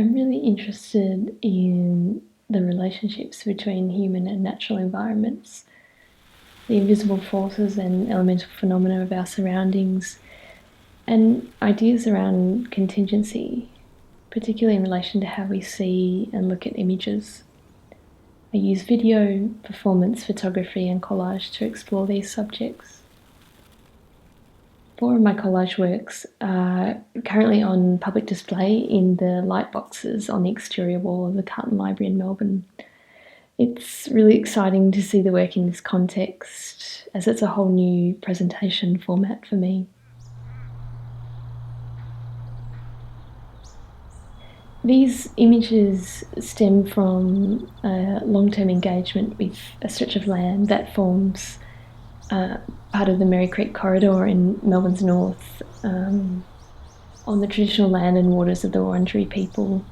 I'm really interested in the relationships between human and natural environments, the invisible forces and elemental phenomena of our surroundings, and ideas around contingency, particularly in relation to how we see and look at images. I use video, performance photography and collage to explore these subjects. 4 of my collage works are currently on public display in the light boxes on the exterior wall of the Carlton Library in Melbourne. It's really exciting to see the work in this context, as it's a whole new presentation format for me. These images stem from a long-term engagement with a stretch of land that forms part of the Merri Creek corridor in Melbourne's north, on the traditional land and waters of the Wurundjeri people.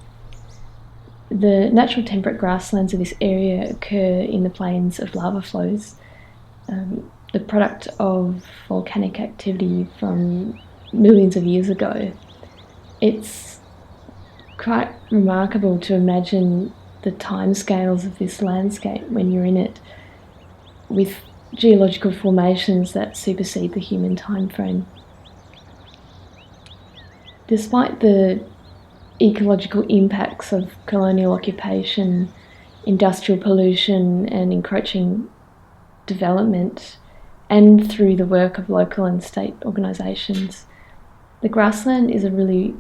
The natural temperate grasslands of this area occur in the plains of lava flows, the product of volcanic activity from millions of years ago. It's quite remarkable to imagine the timescales of this landscape when you're in it, with geological formations that supersede the human time frame. Despite the ecological impacts of colonial occupation, industrial pollution and encroaching development, and through the work of local and state organisations, the grassland is a really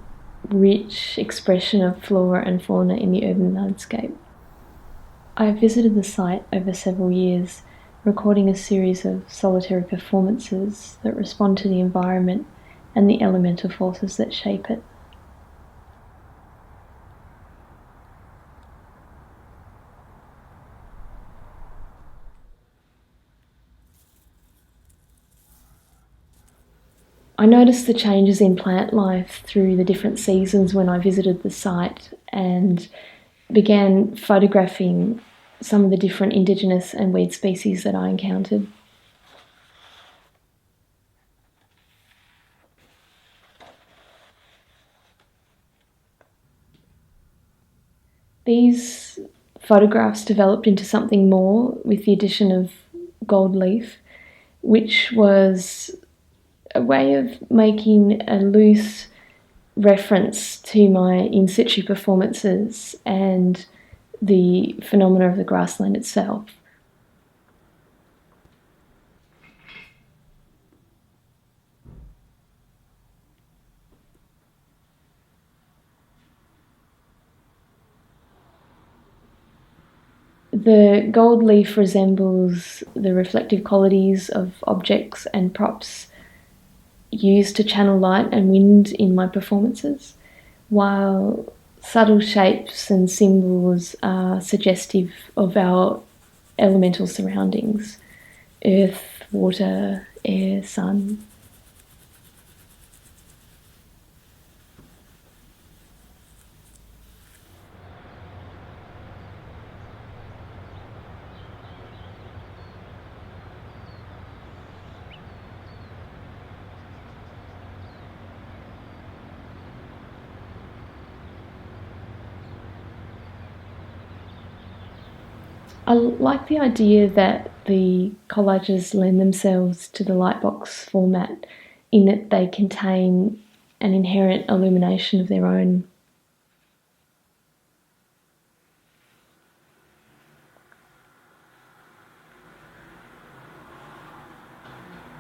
rich expression of flora and fauna in the urban landscape. I have visited the site over several years, recording a series of solitary performances that respond to the environment and the elemental forces that shape it. I noticed the changes in plant life through the different seasons when I visited the site and began photographing some of the different indigenous and weed species that I encountered. These photographs developed into something more with the addition of gold leaf, which was a way of making a loose reference to my in situ performances and the phenomena of the grassland itself. The gold leaf resembles the reflective qualities of objects and props used to channel light and wind in my performances, while subtle shapes and symbols are suggestive of our elemental surroundings: earth, water, air, sun. I like the idea that the collages lend themselves to the lightbox format in that they contain an inherent illumination of their own.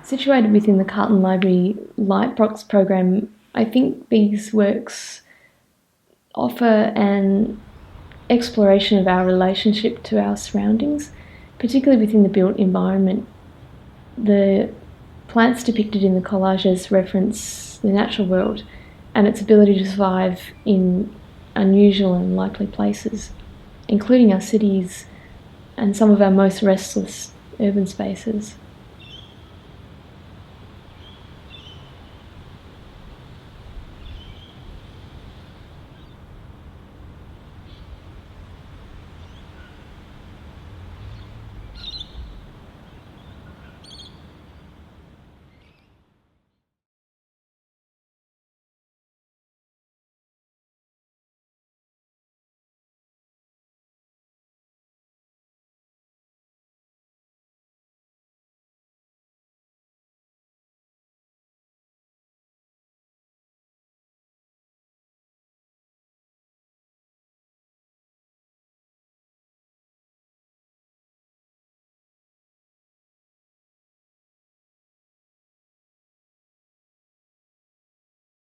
Situated within the Carlton Library Lightbox program, I think these works offer an exploration of our relationship to our surroundings, particularly within the built environment. The plants depicted in the collages reference the natural world and its ability to survive in unusual and unlikely places, including our cities and some of our most restless urban spaces.